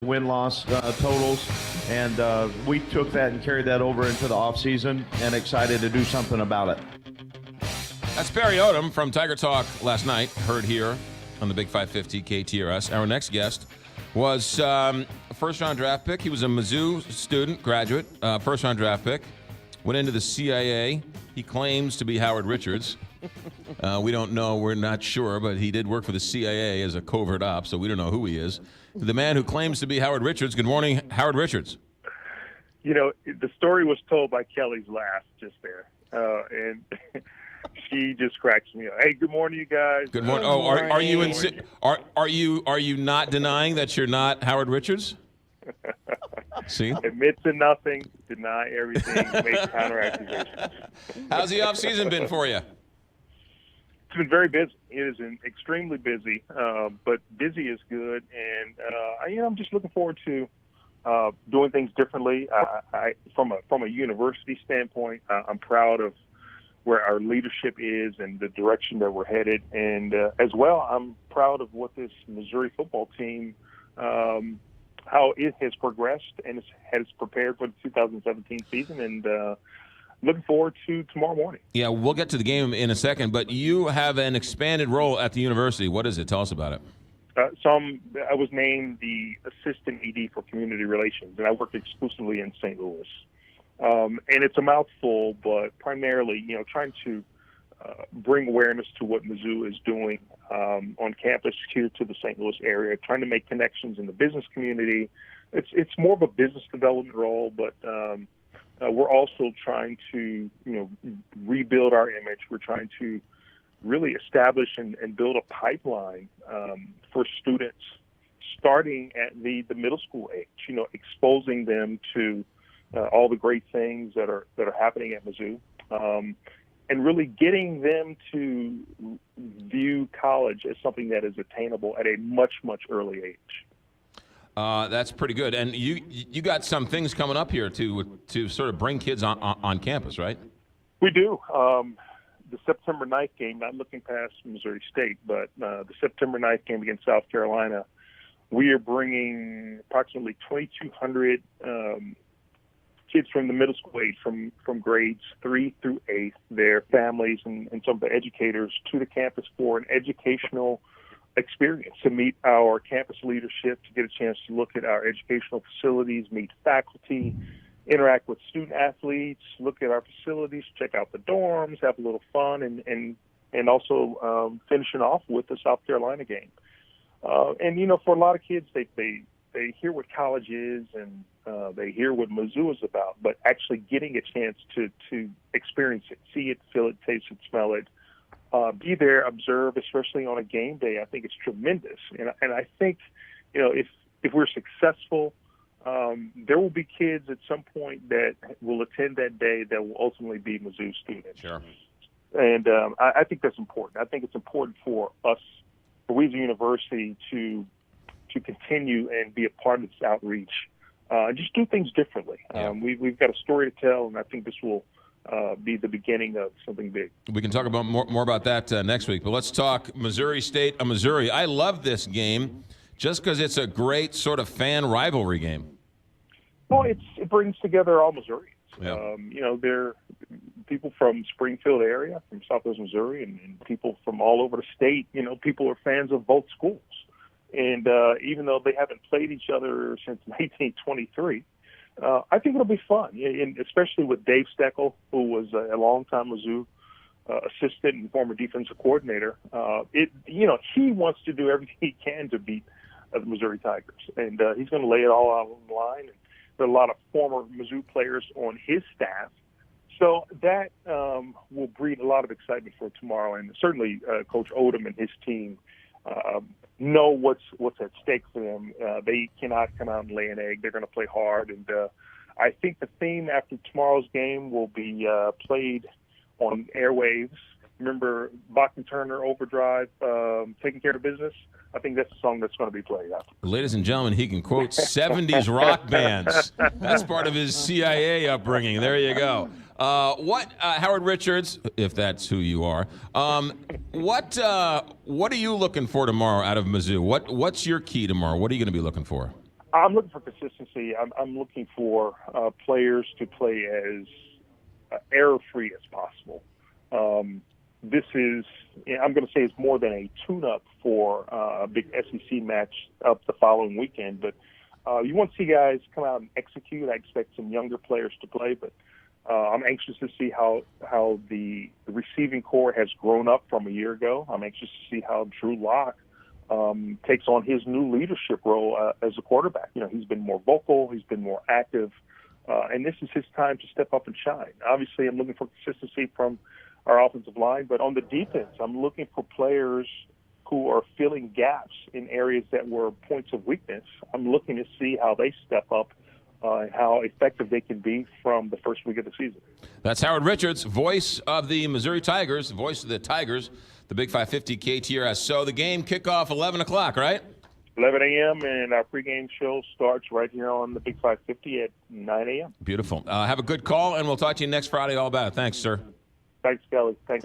win-loss totals, and we took that and carried that over into the offseason and excited to do something about it. That's Barry Odom from Tiger Talk last night, heard here on the Big 550 KTRS. Our next guest was a first-round draft pick. He was a Mizzou student, graduate, first-round draft pick. Went into the CIA. He claims to be Howard Richards. We don't know. We're not sure, but he did work for the CIA as a covert op, so we don't know who he is. The man who claims to be Howard Richards. Good morning, Howard Richards. You know, the story was told by Kelly's laugh just there, and she just cracks me up. Hey, good morning, you guys. Good morning. Oh, are you not denying that you're not Howard Richards? See? Admit to nothing, deny everything, make counter accusations. How's the off season been for you? It's been very busy. It is extremely busy, but busy is good, and I'm just looking forward to doing things differently. From a university standpoint, I'm proud of where our leadership is and the direction that we're headed, and as well, I'm proud of what this Missouri football team, how it has progressed and has prepared for the 2017 season, and looking forward to tomorrow morning. Yeah, we'll get to the game in a second, but you have an expanded role at the university. What is it? Tell us about it. I was named the assistant ED for community relations, and I work exclusively in St. Louis. And it's a mouthful, but primarily, trying to bring awareness to what Mizzou is doing on campus here to the St. Louis area, trying to make connections in the business community. It's more of a business development role, but we're also trying to, rebuild our image. We're trying to really establish and build a pipeline for students starting at the middle school age, exposing them to all the great things that are happening at Mizzou, and really getting them to view college as something that is attainable at a much, much early age. That's pretty good. And you got some things coming up here to sort of bring kids on campus, right? We do. The September 9th game, not looking past Missouri State, but the September 9th game against South Carolina, we are bringing approximately 2,200 kids from the middle school age, from grades 3 through 8, their families and some of the educators to the campus for an educational experience, to meet our campus leadership, to get a chance to look at our educational facilities, meet faculty, interact with student athletes, look at our facilities, check out the dorms, have a little fun, and also finishing off with the South Carolina game. And for a lot of kids, they hear what college is and they hear what Mizzou is about, but actually getting a chance to experience it, see it, feel it, taste it, smell it, be there, observe, especially on a game day, I think it's tremendous. And I think, if we're successful, there will be kids at some point that will attend that day that will ultimately be Mizzou students. Sure. And I think that's important. I think it's important for us, for we as a university, to continue and be a part of this outreach, and just do things differently. Yeah. We've got a story to tell, and I think this will be the beginning of something big. We can talk about more about that next week, but let's talk Missouri State, Missouri. I love this game just because it's a great sort of fan rivalry game. Well, it brings together all Missourians. Yeah. They're people from Springfield area, from Southwest Missouri, and people from all over the state. People are fans of both schools. And even though they haven't played each other since 1923, I think it'll be fun, and especially with Dave Steckel, who was a longtime Mizzou assistant and former defensive coordinator. He wants to do everything he can to beat the Missouri Tigers, and he's going to lay it all out on the line. And there are a lot of former Mizzou players on his staff, so that will breed a lot of excitement for tomorrow. And certainly, Coach Odom and his team know what's at stake for them. They cannot come out and lay an egg. They're going to play hard, and I think the theme after tomorrow's game will be played on airwaves. Remember Bachman Turner Overdrive, Taking Care of Business? I think that's the song that's going to be played after. Ladies and gentlemen, he can quote 70s rock bands. That's part of his CIA upbringing. There you go. Howard Richards, if that's who you are, what are you looking for tomorrow out of Mizzou? What's your key tomorrow? What are you going to be looking for? I'm looking for consistency. I'm looking for players to play as error-free as possible. This is, I'm going to say, it's more than a tune-up for a big SEC match up the following weekend. But you want to see guys come out and execute. I expect some younger players to play, but I'm anxious to see how the receiving core has grown up from a year ago. I'm anxious to see how Drew Lock takes on his new leadership role as a quarterback. You know, he's been more vocal, he's been more active, and this is his time to step up and shine. Obviously, I'm looking for consistency from our offensive line, but on the defense, I'm looking for players who are filling gaps in areas that were points of weakness. I'm looking to see how they step up and how effective they can be from the first week of the season. That's Howard Richards, voice of the Missouri Tigers, voice of the Tigers, the Big 550 KTRS. So the game kickoff 11 o'clock, right? 11 a.m. and our pregame show starts right here on the Big 550 at 9 a.m. Beautiful. Have a good call, and we'll talk to you next Friday all about it. Thanks, sir. Thanks, Kelly. Thanks.